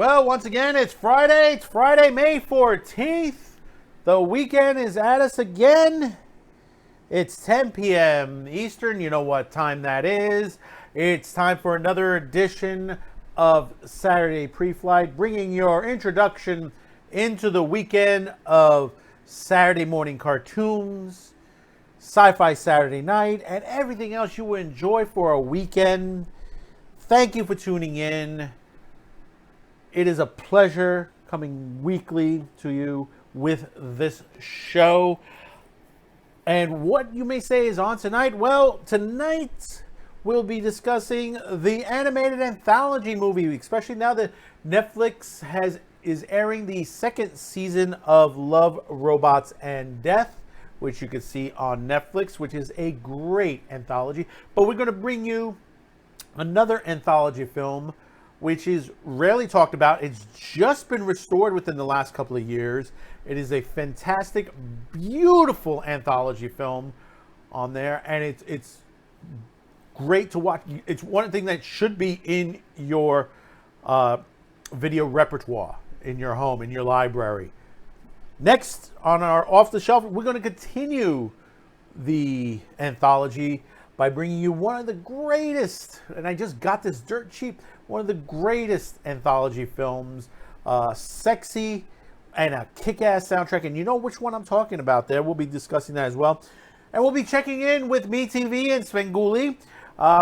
Well, once again, it's Friday. It's Friday, May 14th. The weekend is at us again. It's 10 p.m. Eastern. You know what time that is. It's time for another edition of Saturday Pre-Flight, bringing your introduction into the weekend of Saturday morning cartoons, sci-fi Saturday night, and everything else you will enjoy for a weekend. Thank you for tuning in. It is a pleasure coming weekly to you with this show. And what you may say is on tonight? Well, tonight we'll be discussing the animated anthology movie, especially now that Netflix is airing the second season of Love, Robots, and Death, which you can see on Netflix, which is a great anthology. But we're going to bring you another anthology film, which is rarely talked about. It's just been restored within the last couple of years. It is a fantastic, beautiful anthology film on there, and it's great to watch. It's one thing that should be in your video repertoire, in your home, in your library. Next on our Off the Shelf, we're going to continue the anthology by bringing you one of the greatest, and I just got this dirt cheap, one of the greatest anthology films, sexy and a kick-ass soundtrack. And you know which one I'm talking about there. We'll be discussing that as well. And we'll be checking in with Metv and Svengoolie,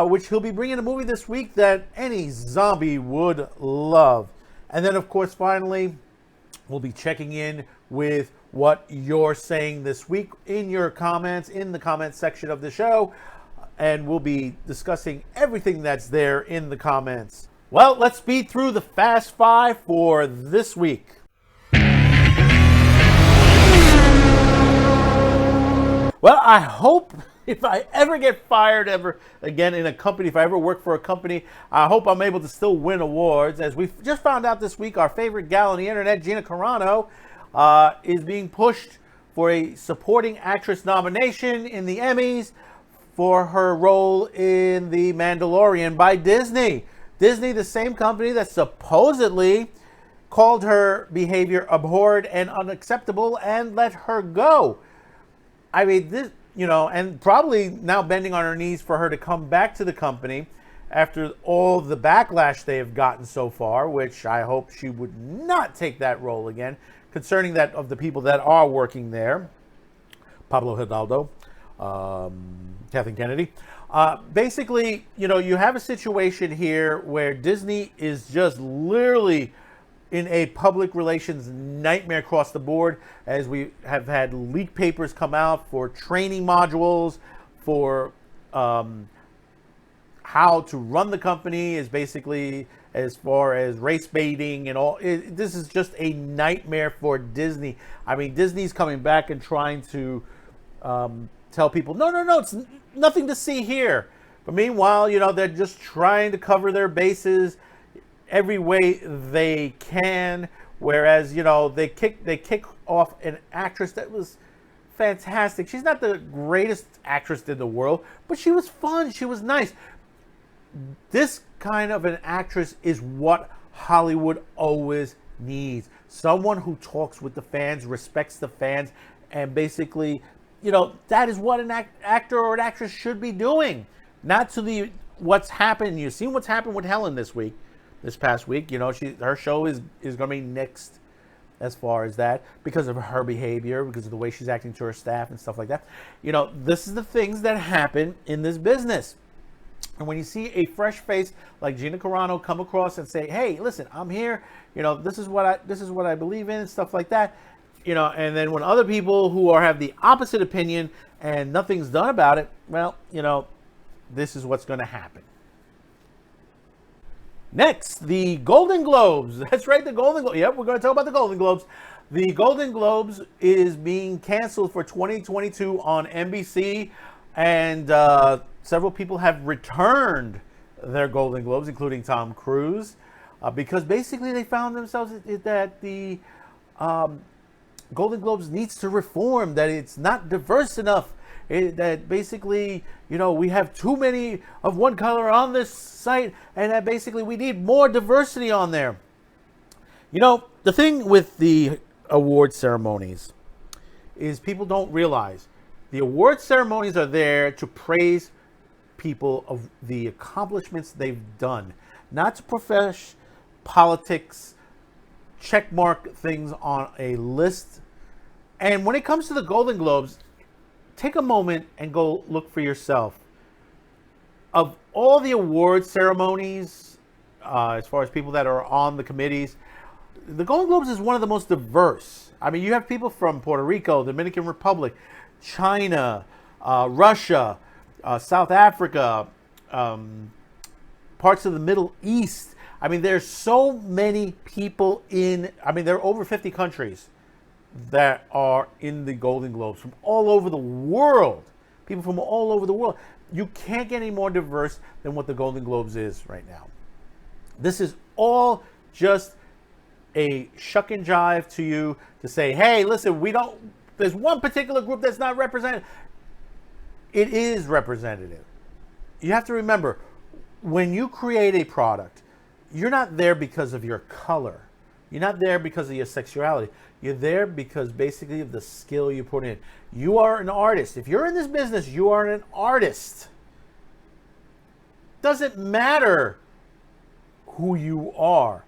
which he'll be bringing a movie this week that any zombie would love. And then, of course, finally, we'll be checking in with what you're saying this week in your comments, in the comments section of the show. And we'll be discussing everything that's there in the comments. Well, let's speed through the Fast Five for this week. Well, I hope if I ever get fired ever again in a company, if I ever work for a company, I hope I'm able to still win awards. As we just found out this week, our favorite gal on the internet, Gina Carano, is being pushed for a supporting actress nomination in the Emmys for her role in The Mandalorian by Disney. Disney, the same company that supposedly called her behavior abhorred and unacceptable and let her go. I mean, this, and probably now bending on her knees for her to come back to the company after all the backlash they have gotten so far, which I hope she would not take that role again, concerning that of the people that are working there. Pablo Hidalgo, Kathleen Kennedy. Basically, you have a situation here where Disney is just literally in a public relations nightmare across the board, as we have had leak papers come out for training modules, for how to run the company, is basically as far as race baiting and all. This is just a nightmare for Disney. I mean, Disney's coming back and trying to tell people, no, it's nothing to see here. But meanwhile, they're just trying to cover their bases every way they can. Whereas, they kick off an actress that was fantastic. She's not the greatest actress in the world, but she was fun. She was nice. This kind of an actress is what Hollywood always needs. Someone who talks with the fans, respects the fans, and basically, that is what an actor or an actress should be doing. Not to what's happened. You've seen what's happened with Helen this past week. Her show is going to be nixed as far as that, because of her behavior, because of the way she's acting to her staff and stuff like that. This is the things that happen in this business. And when you see a fresh face like Gina Carano come across and say, "Hey, listen, I'm here. This is what I believe in," and stuff like that. And then when other people who have the opposite opinion and nothing's done about it, well, this is what's going to happen. Next, the Golden Globes. That's right, the Golden Globes. Yep, we're going to talk about the Golden Globes. The Golden Globes is being canceled for 2022 on NBC, and several people have returned their Golden Globes, including Tom Cruise, because basically they found themselves that the Golden Globes needs to reform, that it's not diverse enough, that basically, we have too many of one color on this site, and that basically we need more diversity on there. You know, the thing with the award ceremonies is people don't realize the award ceremonies are there to praise people of the accomplishments they've done, not to profess politics, check mark things on a list. And when it comes to the Golden Globes, take a moment and go look for yourself. Of all the award ceremonies, as far as people that are on the committees, the Golden Globes is one of the most diverse. I mean, you have people from Puerto Rico, Dominican Republic, China, Russia, South Africa, parts of the Middle East. I mean, there's so many people there are over 50 countries that are in the Golden Globes from all over the world. People from all over the world. You can't get any more diverse than what the Golden Globes is right now. This is all just a shuck and jive to you to say, hey, listen, there's one particular group that's not represented. It is representative. You have to remember, when you create a product, you're not there because of your color. You're not there because of your sexuality. You're there because basically of the skill you put in. You are an artist. If you're in this business, you are an artist. Doesn't matter who you are.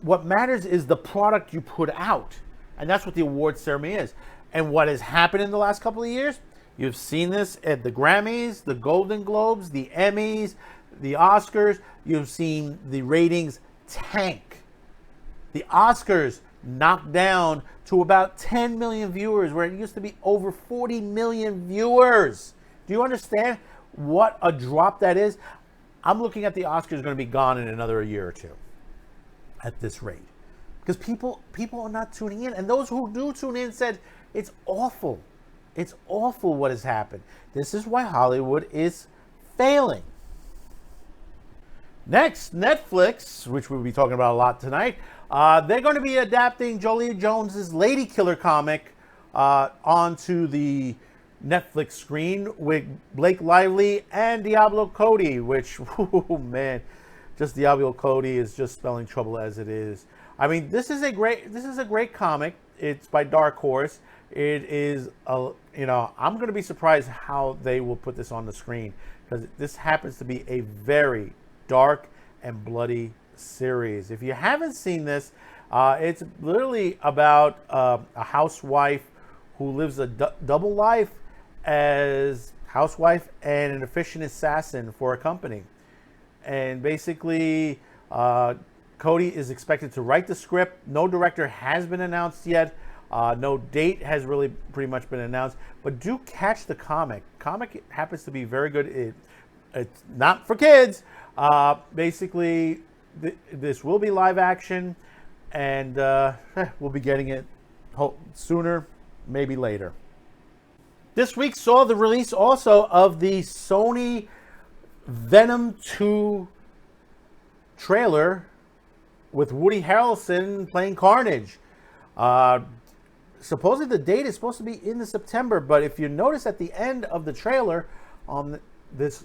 What matters is the product you put out. And that's what the award ceremony is. And what has happened in the last couple of years, you've seen this at the Grammys, the Golden Globes, the Emmys, the Oscars. You've seen the ratings tank. The Oscars knocked down to about 10 million viewers, where it used to be over 40 million viewers. Do you understand what a drop that is? I'm looking at the Oscars going to be gone in another year or two at this rate, because people are not tuning in, and those who do tune in said it's awful. It's awful what has happened. This is why Hollywood is failing. Next, Netflix, which we'll be talking about a lot tonight, they're going to be adapting Jolie Jones's Lady Killer comic onto the Netflix screen with Blake Lively and Diablo Cody, which, oh man, just Diablo Cody is just spelling trouble as it is. I mean, this is a great comic. It's by Dark Horse. It is I'm going to be surprised how they will put this on the screen, because this happens to be a very dark and bloody series. If you haven't seen this, it's literally about a housewife who lives a double life as housewife and an efficient assassin for a company. And basically, Cody is expected to write the script. No director has been announced yet. No date has really pretty much been announced. But do catch the comic. Comic happens to be very good. It's not for kids. Basically, this will be live action, and we'll be getting it sooner, maybe later. This week saw the release also of the Sony Venom 2 trailer with Woody Harrelson playing Carnage. Supposedly the date is supposed to be in September, but if you notice at the end of the trailer on this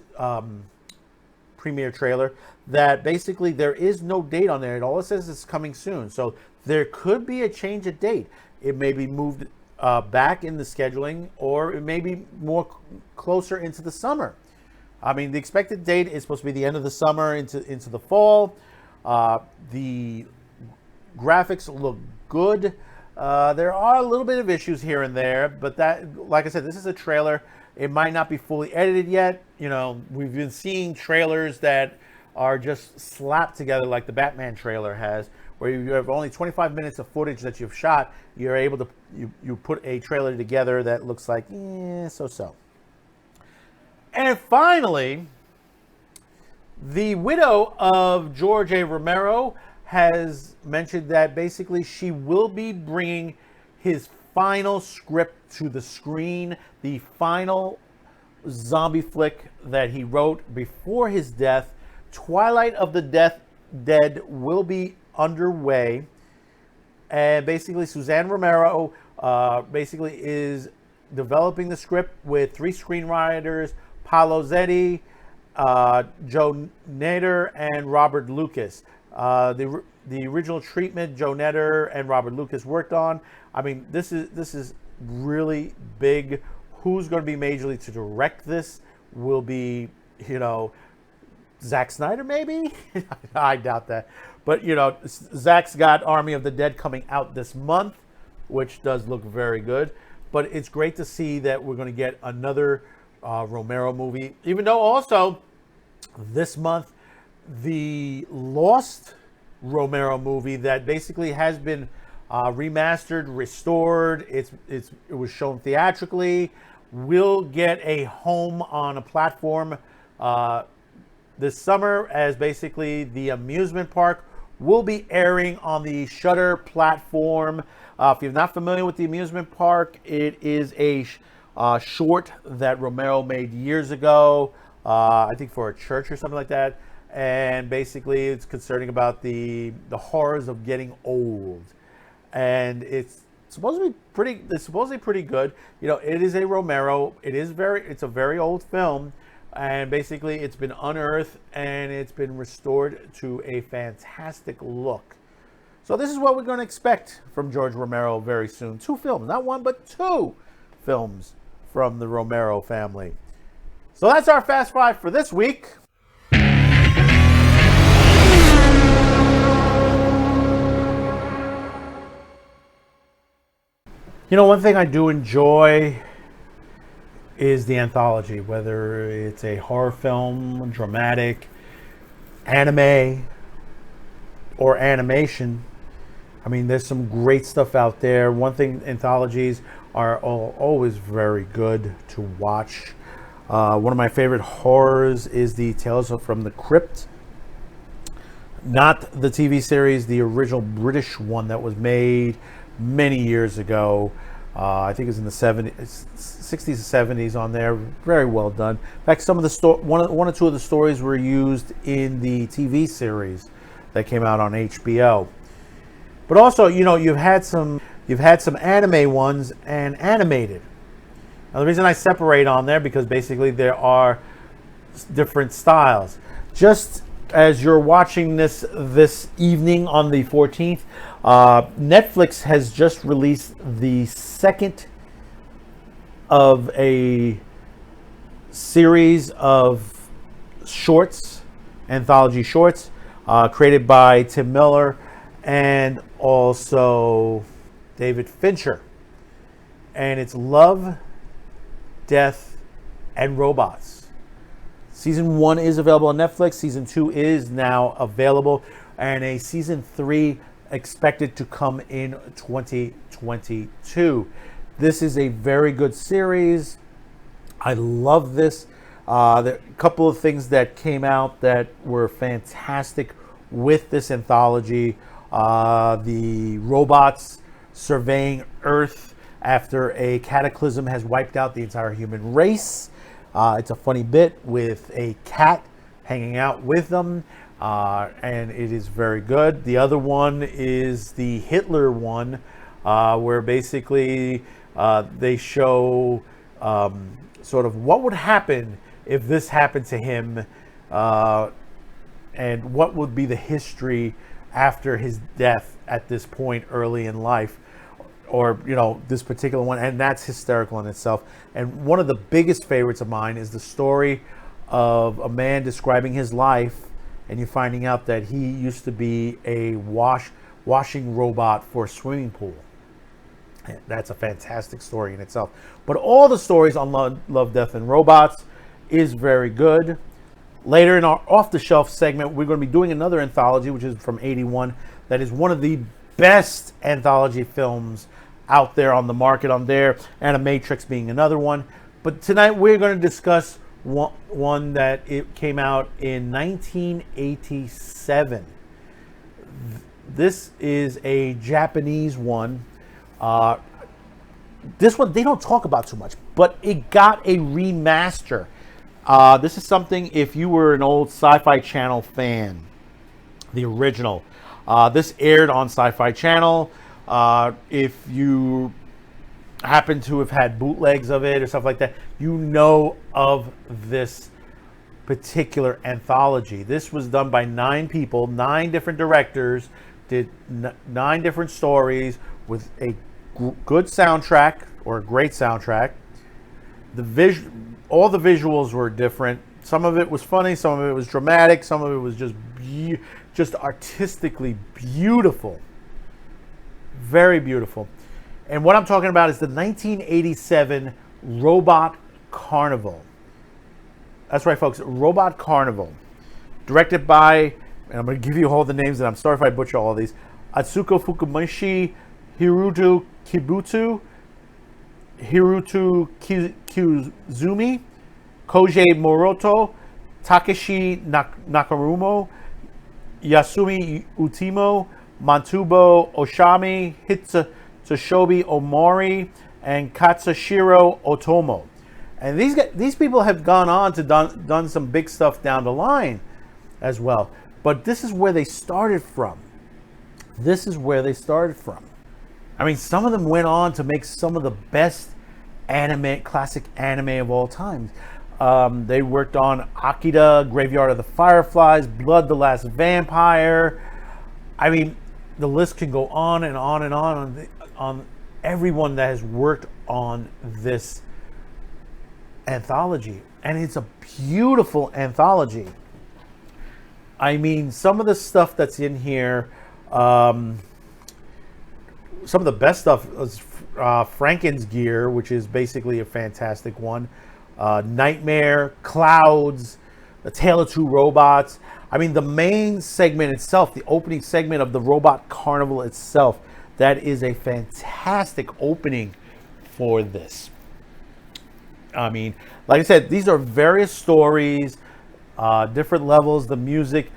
premiere trailer, that basically there is no date on there. All it says is coming soon. So there could be a change of date. It may be moved back in the scheduling, or it may be more closer into the summer. I mean, the expected date is supposed to be the end of the summer into the fall. The graphics look good. There are a little bit of issues here and there, but that, like I said, this is a trailer. It might not be fully edited yet. You know, we've been seeing trailers that are just slapped together like the Batman trailer has, where you have only 25 minutes of footage that you've shot. You're able to, you put a trailer together that looks like, so-so. And finally, the widow of George A. Romero has mentioned that basically she will be bringing his final script to the screen, the final zombie flick that he wrote before his death. Twilight of the Dead will be underway, and basically Suzanne Romero basically is developing the script with 3 screenwriters: Paolo Zetti, Joe Nader, and Robert Lucas. The the original treatment Joe Netter and Robert Lucas worked on. I mean, this is really big. Who's going to be majorly to direct this will be, Zack Snyder, maybe? I doubt that. But, Zack's got Army of the Dead coming out this month, which does look very good. But it's great to see that we're going to get another Romero movie. Even though also this month, the Lost Romero movie that basically has been remastered, restored, it was shown theatrically, will get a home on a platform this summer, as basically the amusement park will be airing on the Shudder platform. If you're not familiar with the amusement park, it is a short that Romero made years ago, I think for a church or something like that. And basically it's concerning about the horrors of getting old. And it's supposedly pretty good. It is a Romero. It's a very old film. And basically it's been unearthed and it's been restored to a fantastic look. So this is what we're going to expect from George Romero very soon. 2 films, not 1, but 2 films from the Romero family. So that's our Fast 5 for this week. One thing I do enjoy is the anthology, whether it's a horror film, dramatic, anime, or animation. I mean, there's some great stuff out there. One thing, anthologies are always very good to watch. One of my favorite horrors is the Tales from the Crypt. Not the TV series, the original British one that was made many years ago. I think it was in the 60s and 70s on there. Very well done. In fact, some of the one or two of the stories were used in the TV series that came out on HBO. But also, you've had some anime ones and animated. Now, the reason I separate on there because basically there are different styles. Just as you're watching this evening on the 14th, Netflix has just released the second of a series of shorts, anthology shorts, created by Tim Miller and also David Fincher. And it's Love, Death, and Robots. Season 1 is available on Netflix. Season 2 is now available. And a Season 3 expected to come in 2022. This is a very good series. I love this. There are a couple of things that came out that were fantastic with this anthology. The robots surveying Earth after a cataclysm has wiped out the entire human race. It's a funny bit with a cat hanging out with them, and it is very good. The other one is the Hitler one, where basically they show sort of what would happen if this happened to him, and what would be the history after his death at this point early in life, or this particular one. And that's hysterical in itself. And one of the biggest favorites of mine is the story of a man describing his life, and you're finding out that he used to be a washing robot for a swimming pool. That's a fantastic story in itself. But all the stories on Love, Death, and Robots is very good. Later in our off-the-shelf segment, we're going to be doing another anthology, which is from '81. That is one of the best anthology films out there on the market on there, Animatrix being another one. But tonight we're going to discuss one that it came out in 1987. This is a Japanese one. This one they don't talk about too much, but it got a remaster. This is something, if you were an old Sci-Fi Channel fan, the original. This aired on Sci-Fi Channel. If you happen to have had bootlegs of it or stuff like that, you know of this particular anthology. This was done by 9 people, 9 different directors, did 9 different stories with a good soundtrack, or a great soundtrack. All the visuals were different. Some of it was funny, some of it was dramatic, some of it was just artistically beautiful. Very beautiful. And what I'm talking about is the 1987 Robot Carnival. That's right, folks. Robot Carnival. Directed by, and I'm going to give you all the names, and I'm sorry if I butcher all of these, Atsuko Fukumishi, Hiruto Kibutsu, Hiruto Kizumi, Koji Moroto, Takeshi Nakarumo, Yasumi Utimo, Mantubo Oshami, Hitsushobi Omori, and Katsushiro Otomo. And these people have gone on to done some big stuff down the line as well. But this is where they started from. This is where they started from. I mean, some of them went on to make some of the best classic anime of all time. They worked on Akira, Graveyard of the Fireflies, Blood the Last Vampire. I mean, the list can go on and on and on everyone that has worked on this anthology. And it's a beautiful anthology. I mean, some of the stuff that's in here, some of the best stuff is Franken's Gear, which is basically a fantastic one. Nightmare, Clouds, The Tale of Two Robots. I mean, the main segment itself, the opening segment of the Robot Carnival itself, that is a fantastic opening for this. I mean, like I said, these are various stories, different levels, the music.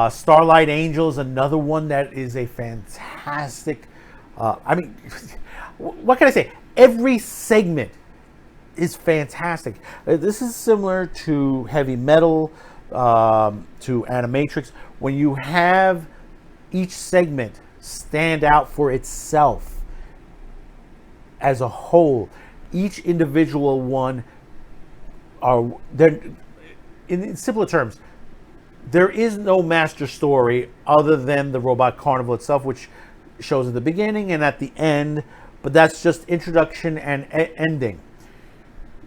Starlight Angels, another one that is a fantastic, I mean, what can I say? Every segment is fantastic. This is similar to heavy metal, to Animatrix, when you have each segment stand out for itself as a whole. Each individual one in simpler terms, there is no master story other than the Robot Carnival itself, which shows at the beginning and at the end, but that's just introduction and ending.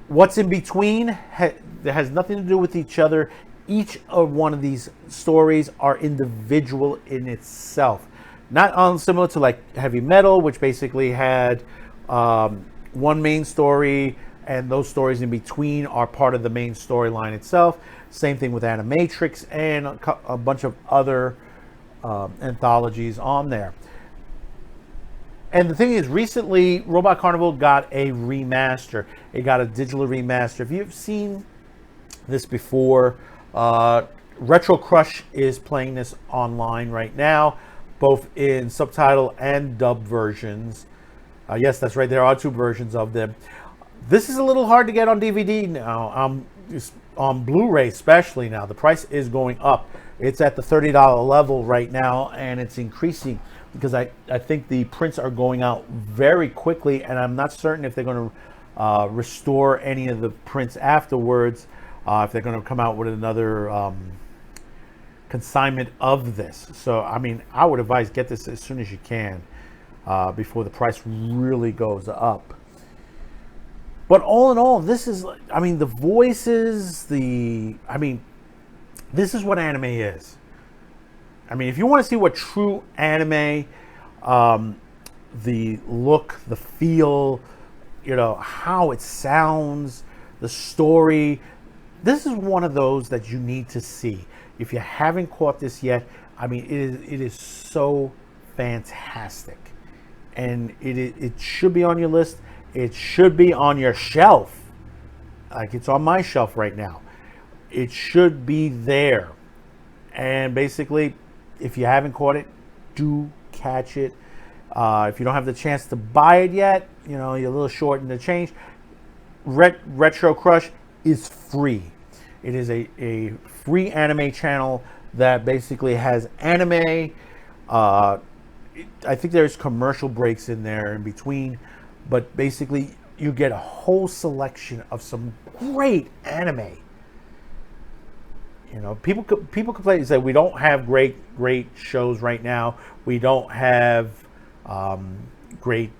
What's in between has nothing to do with each other. Each of one of these stories are individual in itself. Not unsimilar to like heavy metal, which basically had one main story, and those stories in between are part of the main storyline itself. Same thing with Animatrix and a bunch of other anthologies on there. And the thing is, recently Robot Carnival got a remaster. It got a digital remaster. If you've seen this before, Retro Crush is playing this online right now, both in subtitle and dub versions. Yes, that's right. There are 2 versions of them. This is a little hard to get on DVD now. On Blu-ray especially now. The price is going up. It's at the $30 level right now, and it's increasing because I think the prints are going out very quickly, and I'm not certain if they're going to restore any of the prints afterwards, if they're going to come out with another consignment of this. So, I mean, I would advise get this as soon as you can before the price really goes up. But all in all, this is, I mean, the voices, I mean, this is what anime is. I mean, if you want to see what true anime, the look, the feel, you know, how it sounds, the story, this is one of those that you need to see. If you haven't caught this yet, I mean, it is so fantastic. And it should be on your list. It should be on your shelf. Like it's on my shelf right now. It should be there. And basically, if you haven't caught it, do catch it. If you don't have the chance to buy it yet, you know, you're a little short in the change. Retro Crush is free. It is a free anime channel that basically has anime. I think there's commercial breaks in there in between, but basically you get a whole selection of some great anime. You know, people complain and say we don't have great shows right now. We don't have great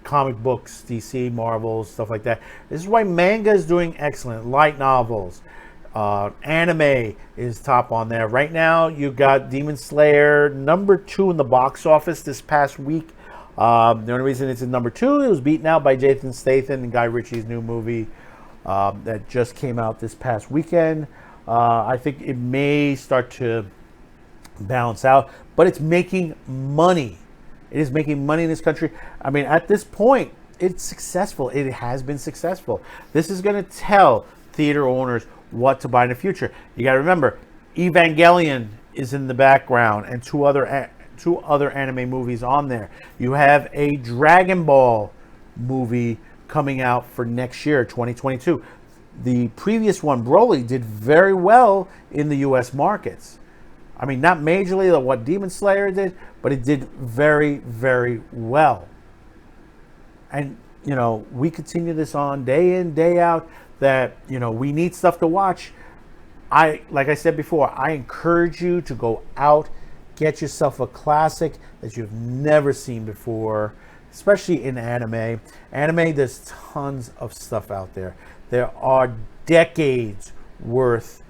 comic books, DC, Marvel, stuff like that. This is why manga is doing excellent. Light novels, anime is top on there right now. You got Demon Slayer #2 in the box office this past week. The only reason it's in #2, it was beaten out by Jason Statham and Guy Ritchie's new movie that just came out this past weekend. I think it may start to balance out, but it's making money. It is making money in this country. I mean, at this point, it's successful. It has been successful. This is going to tell theater owners what to buy in the future. You got to remember, Evangelion is in the background, and two other anime movies on there. You have a Dragon Ball movie coming out for next year, 2022. The previous one, Broly, did very well in the U.S. markets. I mean, not majorly like what Demon Slayer did, but it did very, very well. And, you know, we continue this on day in, day out, that, you know, we need stuff to watch. Like I said before, I encourage you to go out, get yourself a classic that you've never seen before, especially in anime. Anime, there's tons of stuff out there. There are decades worth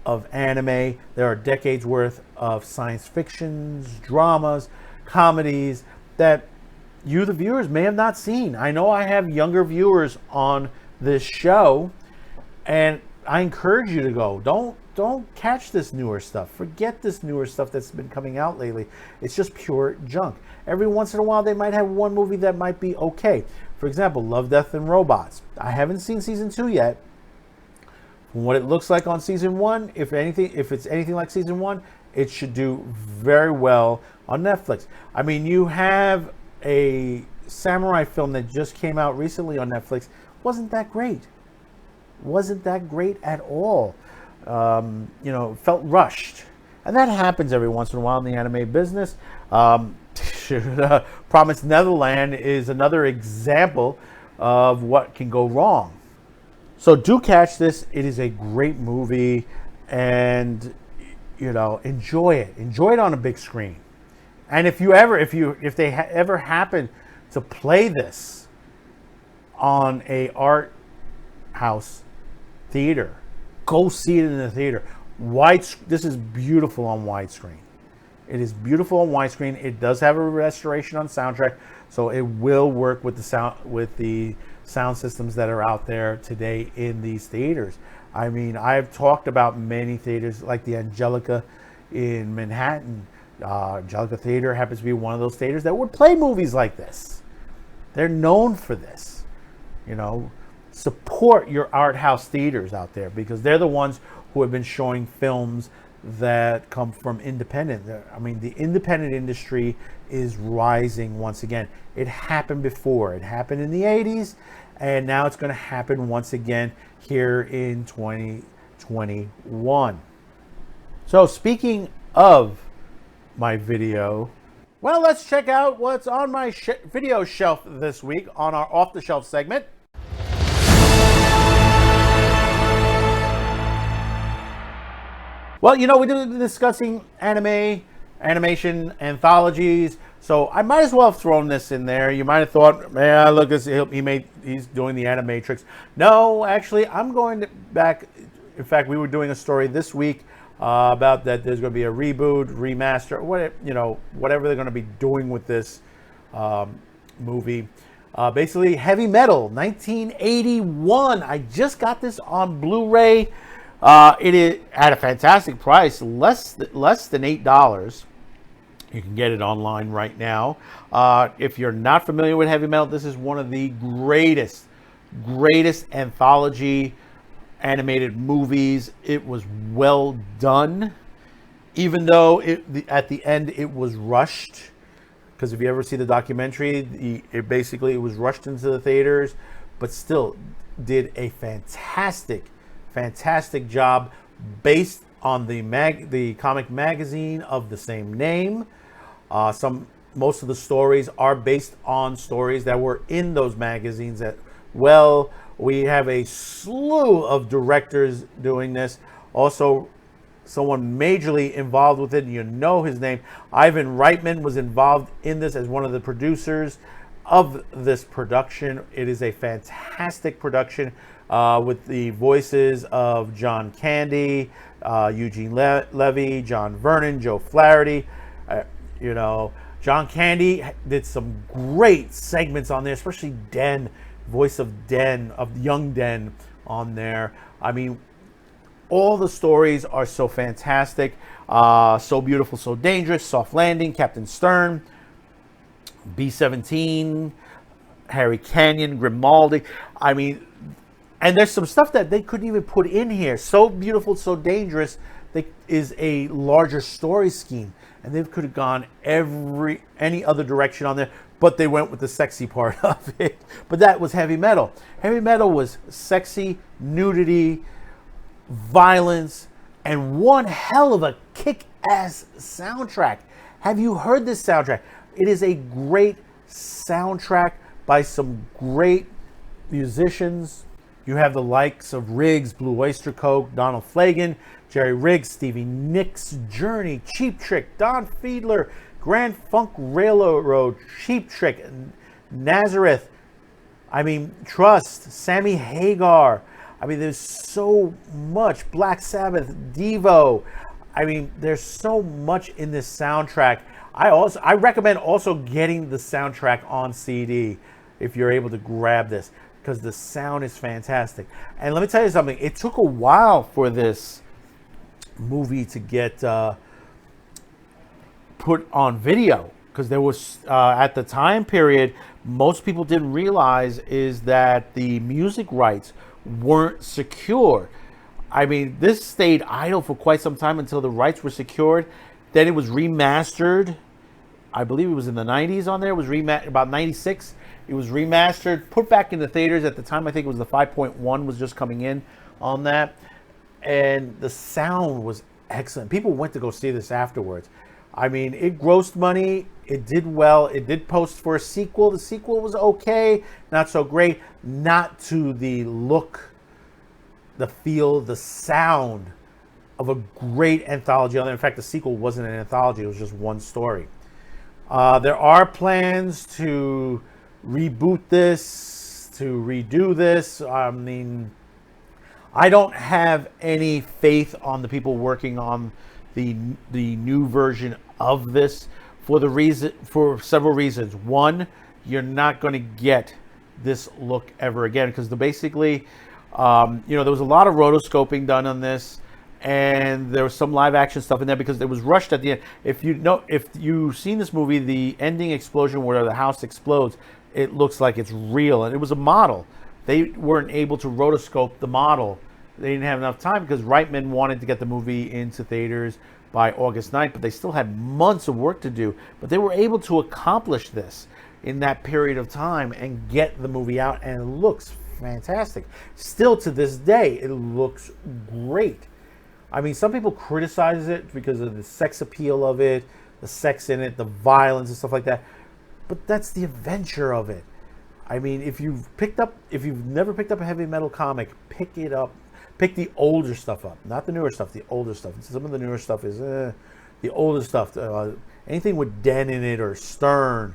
of anime. There are decades worth of science fictions, dramas, comedies that you, the viewers, may have not seen. I know I have younger viewers on this show, and I encourage you to go. Don't catch this newer stuff. Forget this newer stuff that's been coming out lately. It's just pure junk. Every once in a while, they might have one movie that might be okay. For example, Love, Death, and Robots. I haven't seen season 2 yet. From what it looks like on season 1, if it's anything like season 1, it should do very well on Netflix. I mean, you have a samurai film that just came out recently on Netflix. Wasn't that great? Wasn't that great at all? You know, felt rushed. And that happens every once in a while in the anime business. Promised Neverland is another example of what can go wrong. So do catch this. It is a great movie, and you know, enjoy it. Enjoy it on a big screen. And if they ever happen to play this on a art house theater, go see it in the theater. This is beautiful on widescreen. It is beautiful on widescreen. It does have a restoration on soundtrack, so it will work with the sound systems that are out there today in these theaters. I mean, I've talked about many theaters like the Angelica in Manhattan. Angelica Theater happens to be one of those theaters that would play movies like this. They're known for this. You know, support your art house theaters out there, because they're the ones who have been showing films that come from independent. I mean, the independent industry is rising once again. It happened before. It happened in the 80s, and now it's going to happen once again here in 2021. So speaking of my video, well, let's check out what's on my video shelf this week on our Off the Shelf segment. Well, you know, we've been discussing animation, anthologies, so I might as well have thrown this in there. You might have thought, man, look, he's doing the animatrix. No, actually, I'm going back. In fact, we were doing a story this week about that there's going to be a reboot, remaster, whatever they're going to be doing with this movie. Basically, Heavy Metal, 1981. I just got this on Blu-ray. It is at a fantastic price, less than $8. You can get it online right now. If you're not familiar with Heavy Metal, this is one of the greatest anthology animated movies. It was well done, even though at the end it was rushed. Because if you ever see the documentary, it was rushed into the theaters, but still did a fantastic job based on the comic magazine of the same name. Most of the stories are based on stories that were in those magazines. We have a slew of directors doing this. Also, someone majorly involved with it, and you know his name. Ivan Reitman was involved in this as one of the producers of this production. It is a fantastic production with the voices of John Candy, Eugene Levy, John Vernon, Joe Flaherty. You know, John Candy did some great segments on there, especially Den, voice of Den, of young Den on there. I mean, all the stories are so fantastic. So Beautiful, So Dangerous, Soft Landing, Captain Stern, B-17, Harry Canyon, Grimaldi. I mean, and there's some stuff that they couldn't even put in here. So Beautiful, So Dangerous is a larger story scheme, and they could have gone any other direction on there, but they went with the sexy part of it. But that was heavy metal. Heavy metal was sexy, nudity, violence, and one hell of a kick-ass soundtrack. Have you heard this soundtrack? It is a great soundtrack by some great musicians. You have the likes of Riggs, Blue Oyster Cult, Donald Fagen, Jerry Riggs, Stevie Nicks, Journey, Cheap Trick, Don Fiedler, Grand Funk Railroad, Cheap Trick, Nazareth, I mean, Trust, Sammy Hagar. I mean, there's so much. Black Sabbath, Devo. I mean, there's so much in this soundtrack. I recommend also getting the soundtrack on CD if you're able to grab this, because the sound is fantastic. And let me tell you something. It took a while for this movie to get put on video, because there was at the time period, most people didn't realize is that the music rights weren't secure. I mean, this stayed idle for quite some time until the rights were secured. Then it was remastered. I believe it was in the 90s on there. It was about 96. It was remastered, put back in the theaters. At the time, I think it was the 5.1 was just coming in on that. And the sound was excellent. People went to go see this afterwards. I mean, it grossed money. It did well. It did post for a sequel. The sequel was okay, not so great. Not to the look, the feel, the sound of a great anthology. In fact, the sequel wasn't an anthology. It was just one story. There are plans to reboot this, to redo this. I mean, I don't have any faith on the people working on the new version of this for several reasons. One, you're not going to get this look ever again, because basically, there was a lot of rotoscoping done on this, and there was some live action stuff in there because it was rushed at the end. If you've seen this movie, the ending explosion where the house explodes, it looks like it's real, and it was a model. They weren't able to rotoscope the model. They didn't have enough time because Reitman wanted to get the movie into theaters by August 9th, but they still had months of work to do. But they were able to accomplish this in that period of time and get the movie out, and it looks fantastic. Still to this day, it looks great. I mean, some people criticize it because of the sex appeal of it, the sex in it, the violence and stuff like that. But that's the adventure of it. I mean, if you've never picked up a heavy metal comic, pick it up. Pick the older stuff up, not the newer stuff, the older stuff. Some of the newer stuff is the older stuff. Anything with Den in it or Stern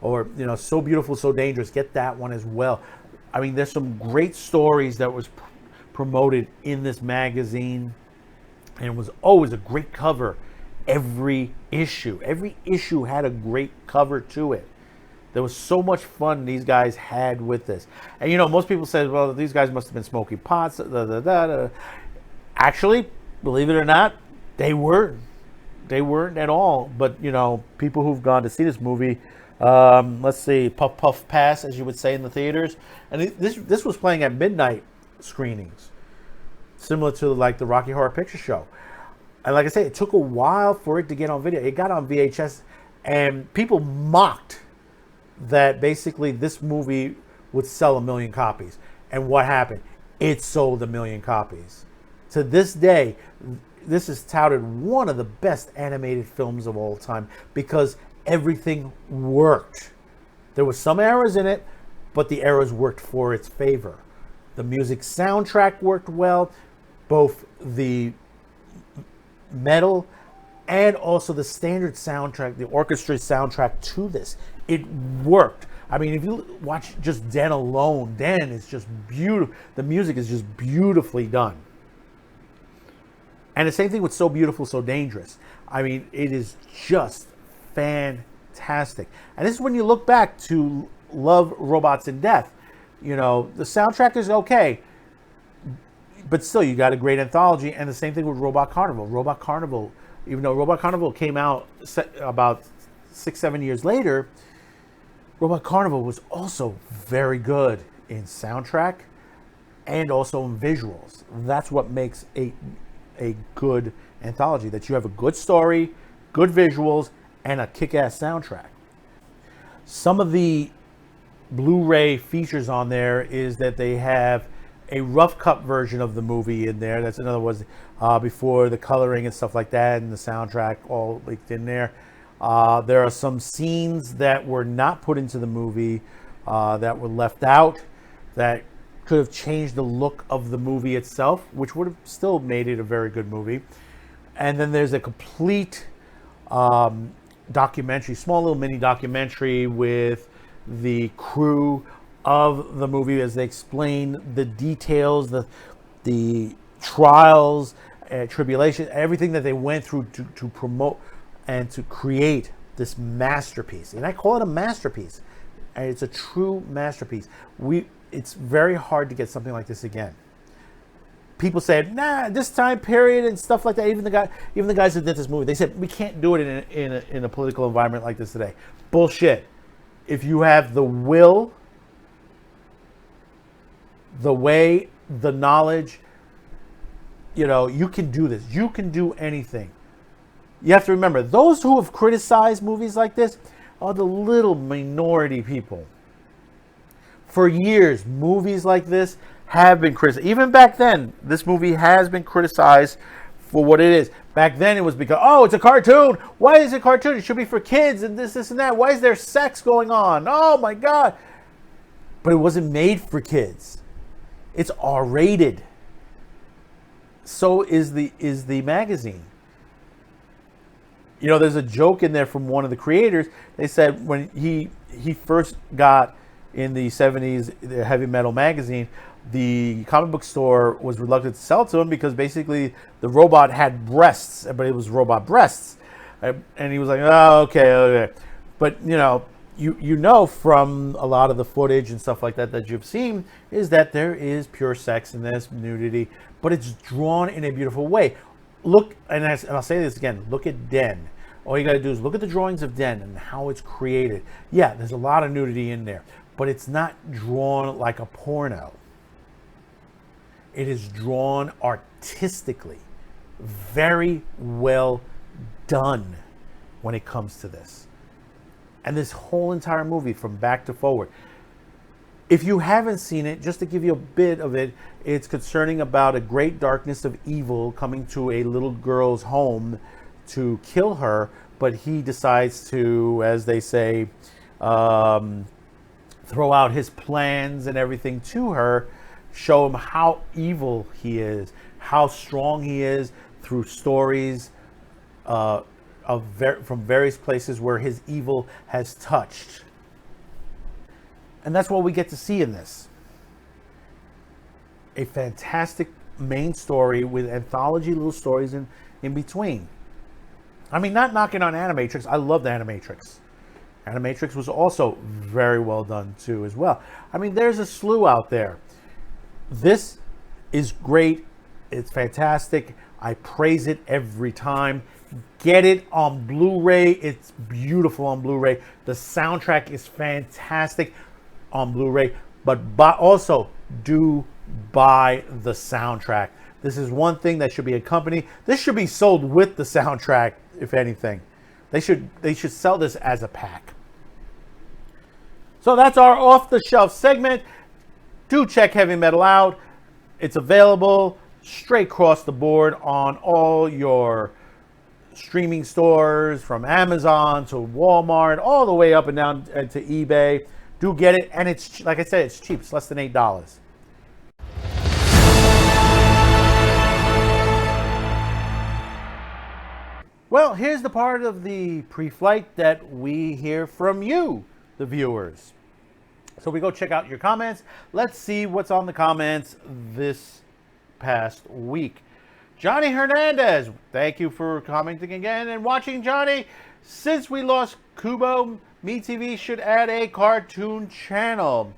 or, So Beautiful, So Dangerous, get that one as well. I mean, there's some great stories that was promoted in this magazine, and it was always a great cover. Every issue had a great cover to it. There was so much fun these guys had with this. And, most people said, well, these guys must have been smoking pots. Actually, believe it or not, they weren't. They weren't at all. But, people who've gone to see this movie, let's see, Puff Puff Pass, as you would say in the theaters. And this was playing at midnight screenings, similar to like the Rocky Horror Picture Show. And like I say, it took a while for it to get on video. It got on VHS, and people mocked that basically this movie would sell 1 million copies. And what happened? It sold 1 million copies. To this day, this is touted one of the best animated films of all time because everything worked. There were some errors in it, but the errors worked for its favor. The music soundtrack worked well. Both the metal, and also the standard soundtrack, the orchestra soundtrack to this. It worked. I mean, if you watch just Den alone, Den is just beautiful. The music is just beautifully done. And the same thing with So Beautiful, So Dangerous. I mean, it is just fantastic. And this is when you look back to Love, Robots, and Death. You know, the soundtrack is okay, but still, you got a great anthology. And the same thing with Robot Carnival. Robot Carnival, even though Robot Carnival came out about 6-7 years later, Robot Carnival was also very good in soundtrack and also in visuals. That's what makes a good anthology, that you have a good story, good visuals, and a kick-ass soundtrack. Some of the Blu-ray features on there is that they have a rough cut version of the movie in there. That's in other words, before the coloring and stuff like that, and the soundtrack all leaked in there. There are some scenes that were not put into the movie that were left out that could have changed the look of the movie itself, which would have still made it a very good movie. And then there's a complete documentary, small little mini documentary with the crew of the movie as they explain the details, the trials, tribulation, everything that they went through to promote and to create this masterpiece. And I call it a masterpiece. And it's a true masterpiece. It's very hard to get something like this again. People said, nah, this time period and stuff like that. Even the guys who did this movie, they said we can't do it in a political environment like this today. Bullshit. If you have the will, the way, the knowledge, you know, you can do this. You can do anything. You have to remember, those who have criticized movies like this are the little minority people. For years, movies like this have been criticized. Even back then, this movie has been criticized for what it is. Back then, it was because, oh, it's a cartoon. Why is it a cartoon? It should be for kids and this, and that. Why is there sex going on? Oh, my God. But it wasn't made for kids. It's R-rated. So is the magazine. You know, there's a joke in there from one of the creators. They said when he first got in the 70s the Heavy Metal magazine, the comic book store was reluctant to sell it to him because basically the robot had breasts, but it was robot breasts. And he was like, oh, okay. But, you know from a lot of the footage and stuff like that you've seen is that there is pure sex and there's nudity, but it's drawn in a beautiful way. Look, and I'll say this again, look at Den. All you got to do is look at the drawings of Den and how it's created. Yeah, there's a lot of nudity in there, but it's not drawn like a porno. It is drawn artistically, very well done when it comes to this. And this whole entire movie from back to forward. If you haven't seen it, just to give you a bit of it, it's concerning about a great darkness of evil coming to a little girl's home to kill her, but he decides to, as they say, throw out his plans and everything to her, show him how evil he is, how strong he is through stories from various places where his evil has touched. And that's what we get to see in this. A fantastic main story with anthology little stories in between. I mean, not knocking on Animatrix. I loved Animatrix. Animatrix was also very well done too as well. I mean, there's a slew out there. This is great. It's fantastic. I praise it every time. Get it on Blu-ray. It's beautiful on Blu-ray. The soundtrack is fantastic on Blu-ray, but also do buy the soundtrack. This is one thing that should be accompanied. This should be sold with the soundtrack, if anything. They should sell this as a pack. So that's our off-the-shelf segment. Do check Heavy Metal out. It's available straight across the board on all your streaming stores, from Amazon to Walmart, all the way up and down to eBay. Do get it, and it's, like I said, it's cheap. It's less than $8. Well, here's the part of the pre-flight that we hear from you, the viewers. So we go check out your comments. Let's see what's on the comments this past week. Johnny Hernandez, thank you for commenting again and watching, Johnny. Since we lost Kubo, MeTV should add a cartoon channel.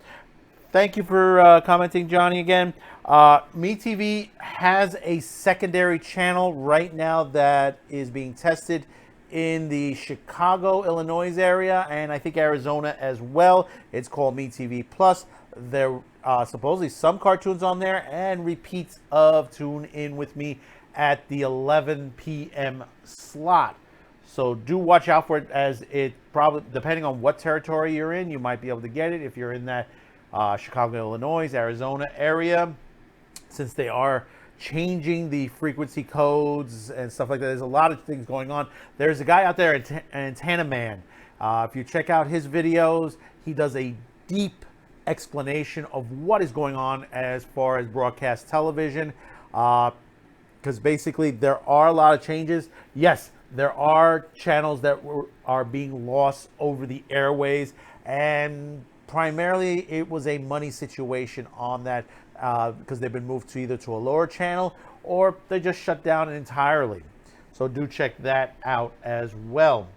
Thank you for commenting, Johnny, again. MeTV has a secondary channel right now that is being tested in the Chicago, Illinois area, and I think Arizona as well. It's called MeTV Plus. There are supposedly some cartoons on there and repeats of Tune In With Me at the 11 p.m. slot. So do watch out for it, as it probably, depending on what territory you're in, you might be able to get it if you're in that Chicago, Illinois, Arizona area, since they are changing the frequency codes and stuff like that. There's a lot of things going on. There's a guy out there, Antenna Man. If you check out his videos, he does a deep explanation of what is going on as far as broadcast television, because basically there are a lot of changes. Yes, there are channels that are being lost over the airways, and primarily it was a money situation on that, because they've been moved to either to a lower channel or they just shut down entirely. So do check that out as well.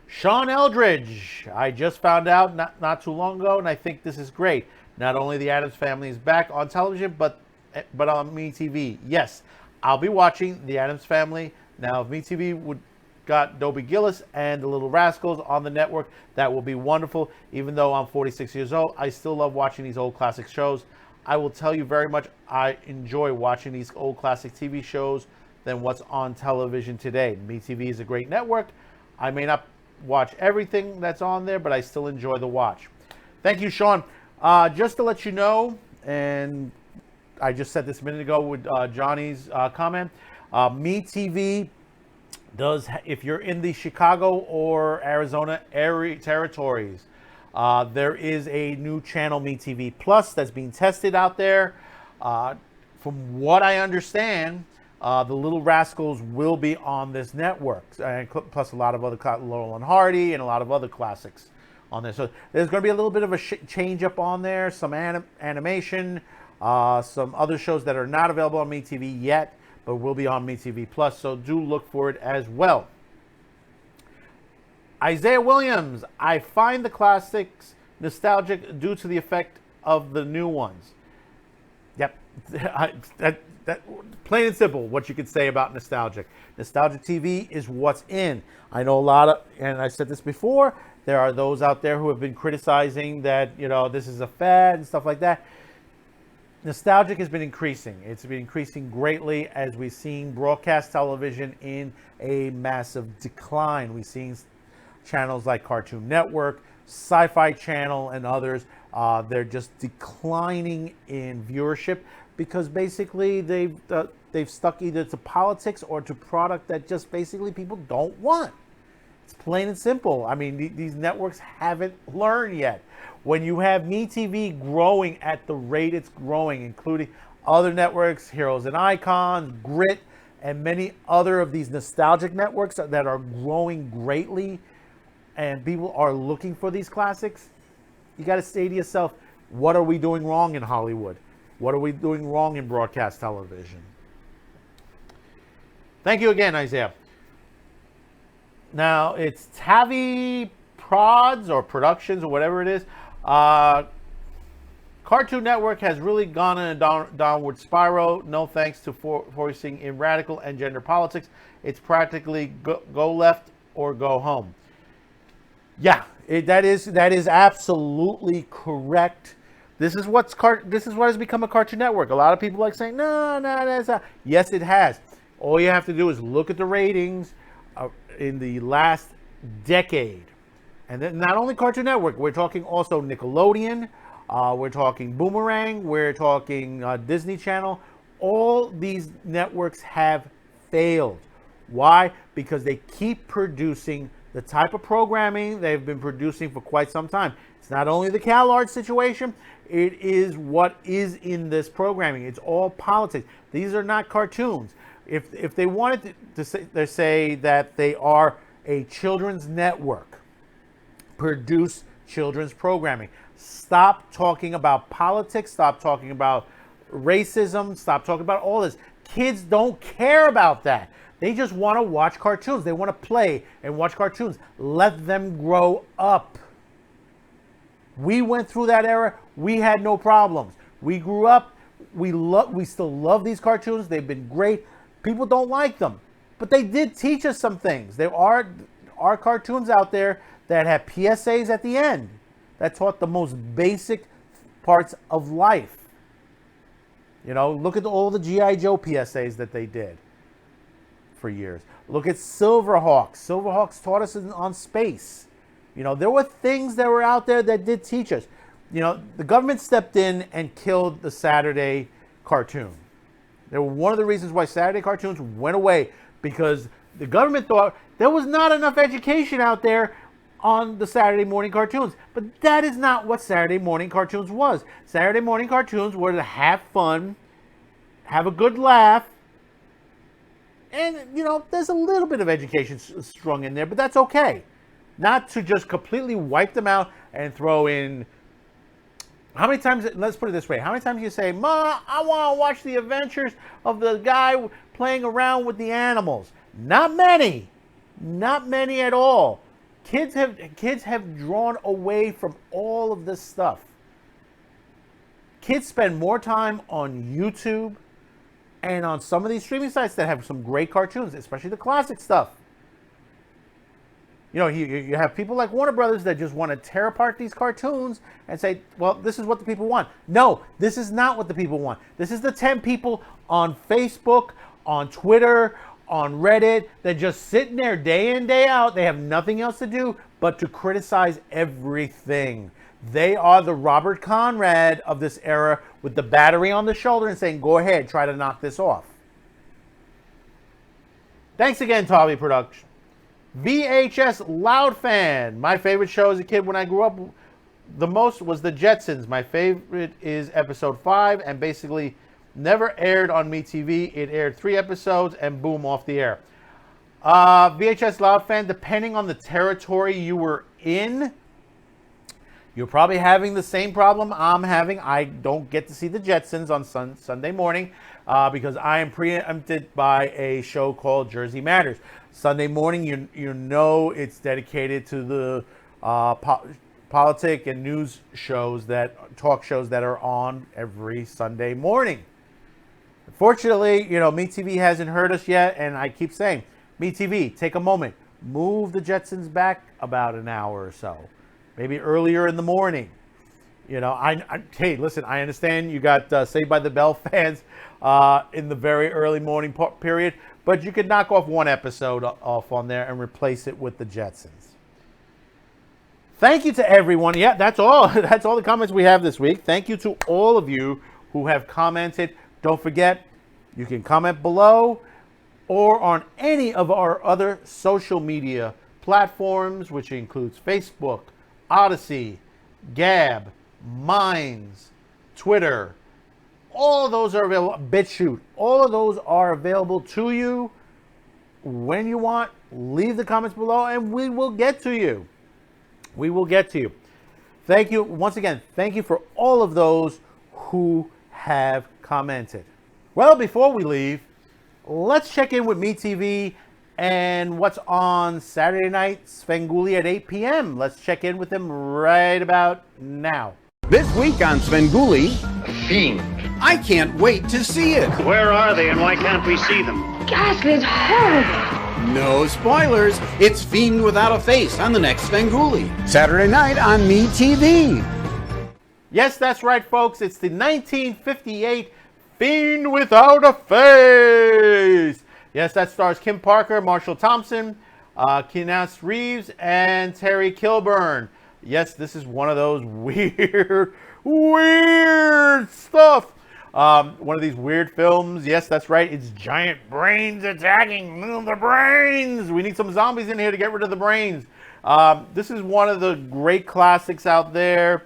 Sean Eldridge, I just found out not too long ago, and I think this is great. Not only the Addams Family is back on television, but on MeTV. Yes, I'll be watching the Addams Family. Now, if MeTV got Dobie Gillis and the Little Rascals on the network, that will be wonderful. Even though I'm 46 years old, I still love watching these old classic shows. I will tell you very much, I enjoy watching these old classic TV shows than what's on television today. MeTV is a great network. I may not watch everything that's on there, but I still enjoy the watch. Thank you, Sean. Just to let you know, and I just said this a minute ago with Johnny's comment, MeTV does, if you're in the Chicago or Arizona area territories, there is a new channel, MeTV Plus, that's being tested out there. From what I understand, the Little Rascals will be on this network, and plus a lot of other Laurel and Hardy and a lot of other classics on there. So there's going to be a little bit of a change up on there, some animation, some other shows that are not available on MeTV yet, but will be on MeTV Plus. So do look for it as well. Isaiah Williams, I find the classics nostalgic due to the effect of the new ones. Yep, that plain and simple, what you could say about nostalgic. Nostalgic TV is what's in. I know a lot of, and I said this before, there are those out there who have been criticizing that, this is a fad and stuff like that. Nostalgic has been increasing. It's been increasing greatly as we've seen broadcast television in a massive decline. We've seen channels like Cartoon Network, Sci-Fi Channel, and others. They're just declining in viewership because basically they've stuck either to politics or to product that just basically people don't want. It's plain and simple. I mean, these networks haven't learned yet. When you have MeTV growing at the rate it's growing, including other networks, Heroes and Icons, Grit, and many other of these nostalgic networks that are growing greatly, and people are looking for these classics, you got to say to yourself, what are we doing wrong in Hollywood? What are we doing wrong in broadcast television? Thank you again, Isaiah. Now, it's Tavi Prods or Productions or whatever it is. Cartoon Network has really gone in a downward spiral. No thanks to forcing in radical and gender politics. It's practically go left or go home. Yeah, that is absolutely correct. This is what has become a Cartoon Network. A lot of people like saying, no, that's not. Yes, it has. All you have to do is look at the ratings in the last decade. And then not only Cartoon Network, we're talking also Nickelodeon, we're talking Boomerang, we're talking Disney Channel. All these networks have failed. Why? Because they keep producing the type of programming they've been producing for quite some time. It's not only the CalArts situation, it is what is in this programming. It's all politics. These are not cartoons. If they wanted to say that they are a children's network, produce children's programming. Stop talking about politics. Stop talking about racism. Stop talking about all this. Kids don't care about that. They just want to watch cartoons. They want to play and watch cartoons. Let them grow up. We went through that era. We had no problems. We grew up. We still love these cartoons. They've been great. People don't like them, but they did teach us some things. There are cartoons out there that have PSAs at the end that taught the most basic parts of life. You know, look at all the G.I. Joe PSAs that they did for years. Look at Silverhawks. Silverhawks taught us on space. You know, there were things that were out there that did teach us. You know, the government stepped in and killed the Saturday cartoon. They were one of the reasons why Saturday cartoons went away, because the government thought there was not enough education out there on the Saturday morning cartoons. But that is not what Saturday morning cartoons was. Saturday morning cartoons were to have fun, have a good laugh, and, you know, there's a little bit of education strung in there, but that's okay. Not to just completely wipe them out and throw in... How many times, let's put it this way, how many times do you say, Ma, I want to watch the adventures of the guy playing around with the animals? Not many. Not many at all. Kids have drawn away from all of this stuff. Kids spend more time on YouTube and on some of these streaming sites that have some great cartoons, especially the classic stuff. You know, you have people like Warner Brothers that just want to tear apart these cartoons and say, well, this is what the people want. No, this is not what the people want. This is the 10 people on Facebook, on Twitter, on Reddit that just sitting there day in, day out. They have nothing else to do but to criticize everything. They are the Robert Conrad of this era with the battery on the shoulder and saying, go ahead, try to knock this off. Thanks again, Tavi Production. VHS Loud Fan. My favorite show as a kid when I grew up the most was The Jetsons. My favorite is episode 5 and basically never aired on MeTV. It aired 3 episodes and boom, off the air. VHS Loud Fan, depending on the territory you were in, you're probably having the same problem I'm having. I don't get to see The Jetsons on Sunday morning because I am preempted by a show called Jersey Matters. Sunday morning, you know it's dedicated to the politic and news shows, talk shows that are on every Sunday morning. Unfortunately, you know, MeTV hasn't heard us yet, and I keep saying, MeTV, take a moment, move the Jetsons back about an hour or so, maybe earlier in the morning. You know, hey, listen, I understand you got Saved by the Bell fans in the very early morning period, but you could knock off one episode off on there and replace it with the Jetsons. Thank you to everyone. Yeah, that's all. That's all the comments we have this week. Thank you to all of you who have commented. Don't forget, you can comment below or on any of our other social media platforms, which includes Facebook, ODYSEE, Gab, Minds, Twitter. All of those are available. BitChute. All of those are available to you when you want. Leave the comments below and we will get to you. We will get to you. Thank you. Once again, thank you for all of those who have commented. Well, before we leave, let's check in with MeTV and what's on Saturday night, Svengoolie at 8 p.m. Let's check in with them right about now. This week on Svengoolie, Fiend. I can't wait to see it. Where are they and why can't we see them? Ghastly, it's horrible. No spoilers. It's Fiend Without a Face on the next Svengoolie. Saturday night on MeTV. Yes, that's right, folks. It's the 1958 Fiend Without a Face. Yes, that stars Kim Parker, Marshall Thompson, Keanu Reeves, and Terry Kilburn. Yes, this is one of those weird stuff. One of these weird films. Yes, that's right. It's giant brains attacking the brains. We need some zombies in here to get rid of the brains. This is one of the great classics out there.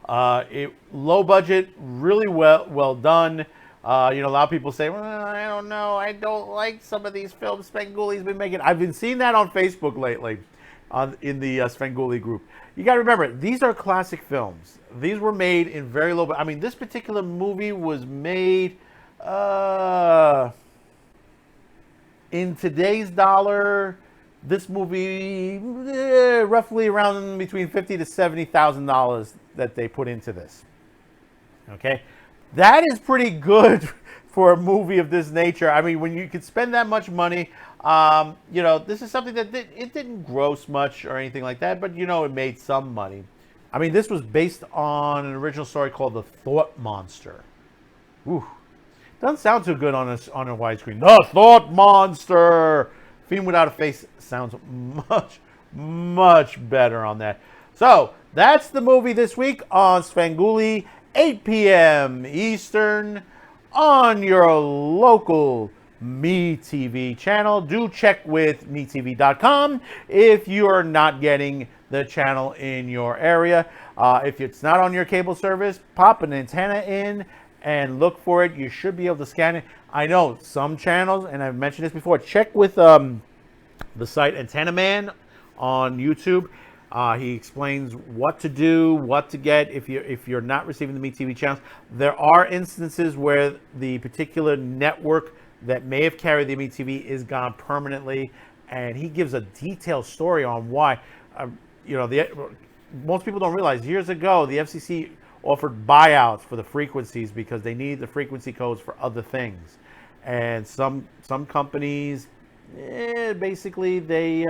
Low budget, really well done. A lot of people say, well, I don't know. I don't like some of these films Svengoolie's been making. I've been seeing that on Facebook lately in the Svengoolie group. You got to remember, these are classic films. These were made in very low budget. I mean, this particular movie was made in today's dollar. This movie, roughly around between $50,000 to $70,000 that they put into this. Okay, that is pretty good for a movie of this nature. I mean, when you could spend that much money, this is something that it didn't gross much or anything like that, but it made some money. I mean, this was based on an original story called The Thought Monster. Ooh, doesn't sound too good on a widescreen. The Thought Monster. Fiend Without a Face sounds much better on that. So that's the movie this week on Svengoolie, 8 p.m. Eastern on your local Metv channel. Do check with metv.com if you are not getting the channel in your area. If it's not on your cable service, pop an antenna in and look for it. You should be able to scan it. I know some channels, and I've mentioned this before, check with the site Antenna Man on YouTube. He explains what to do, what to get if you're not receiving the MeTV channels. There are instances where the particular network that may have carried the MeTV is gone permanently, and he gives a detailed story on why. Most people don't realize years ago the FCC offered buyouts for the frequencies because they need the frequency codes for other things, and some companies basically they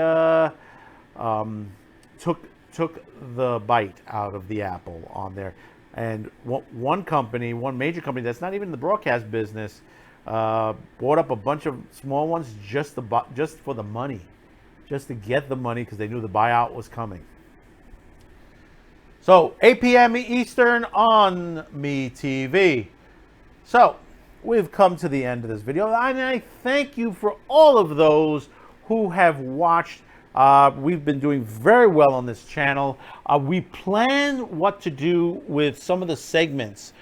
took the bite out of the apple on there. And one major company that's not even in the broadcast business bought up a bunch of small ones just for the money, just to get the money because they knew the buyout was coming. So 8 p.m. Eastern on MeTV. So we've come to the end of this video, and I thank you for all of those who have watched. We've been doing very well on this channel. We plan what to do with some of the segments.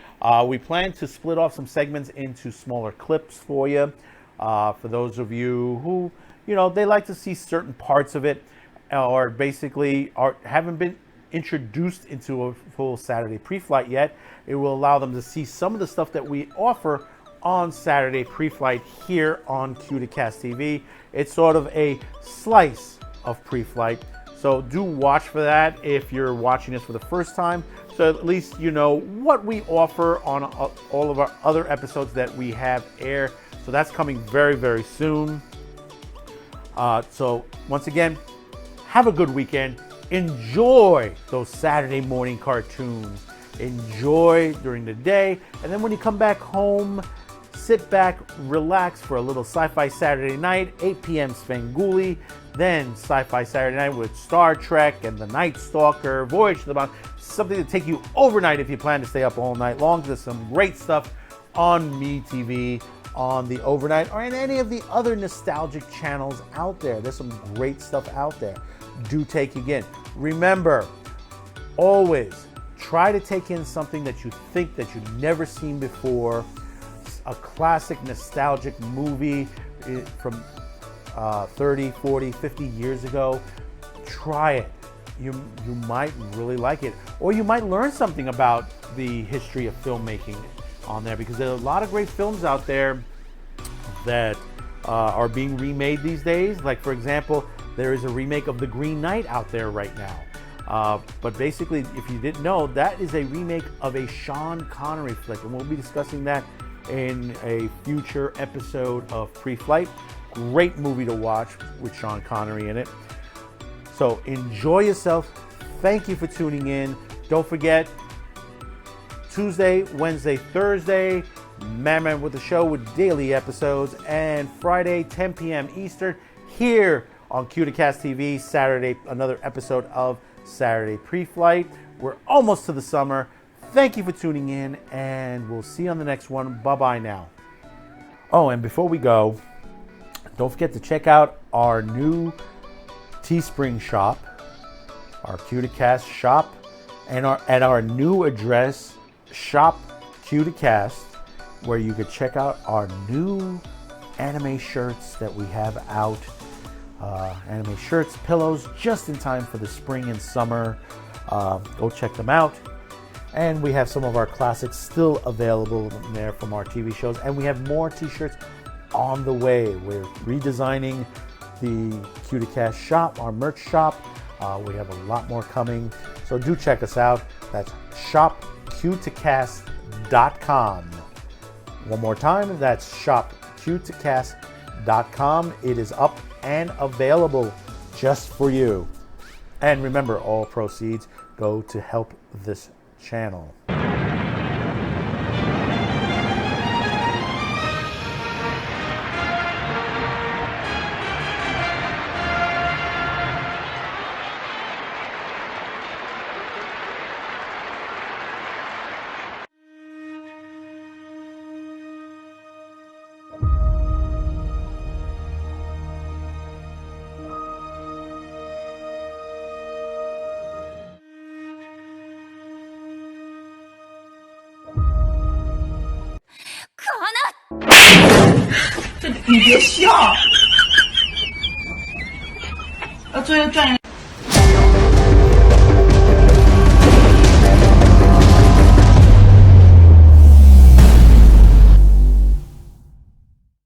We plan to split off some segments into smaller clips for you. For those of you who, they like to see certain parts of it, or basically haven't been introduced into a full Saturday pre-flight yet. It will allow them to see some of the stuff that we offer on Saturday pre-flight here on Q2Cast TV. It's sort of a slice of pre-flight, so do watch for that if you're watching this for the first time, so at least you know what we offer on all of our other episodes that we have air. So that's coming very, very soon. So once again, have a good weekend. Enjoy those Saturday morning cartoons. Enjoy during the day, and then when you come back home, sit back, relax for a little Sci-Fi Saturday night, 8 p.m. Svengoolie, then Sci-Fi Saturday night with Star Trek and The Night Stalker, Voyage to the Moon, something to take you overnight if you plan to stay up all night long. There's some great stuff on MeTV, on the overnight, or in any of the other nostalgic channels out there. There's some great stuff out there. Do take again. Remember, always try to take in something that you think that you've never seen before. A classic nostalgic movie from 30, 40, 50 years ago. Try it. You might really like it, or you might learn something about the history of filmmaking on there, because there are a lot of great films out there that are being remade these days. Like, for example, there is a remake of The Green Knight out there right now. But basically, if you didn't know, that is a remake of a Sean Connery flick, and we'll be discussing that in a future episode of Pre-Flight. Great movie to watch with Sean Connery in it. So enjoy yourself. Thank you for tuning in. Don't forget, Tuesday, Wednesday, Thursday, Man with the Show with daily episodes, and Friday, 10 p.m. Eastern, here on Q2Cast TV. Saturday, another episode of Saturday Pre-Flight. We're almost to the summer. Thank you for tuning in, and we'll see you on the next one. Bye-bye now. Oh, and before we go, don't forget to check out our new Teespring shop, our Q2Cast shop, and at our new address, Shop Q2Cast, where you could check out our new anime shirts that we have out. Anime shirts, pillows, just in time for the spring and summer. Go check them out. And we have some of our classics still available there from our TV shows. And we have more t-shirts on the way. We're redesigning the Q2Cast shop, our merch shop. We have a lot more coming. So do check us out. That's shopq2cast.com. One more time, that's shopq2cast.com. It is up and available just for you. And remember, all proceeds go to help this channel.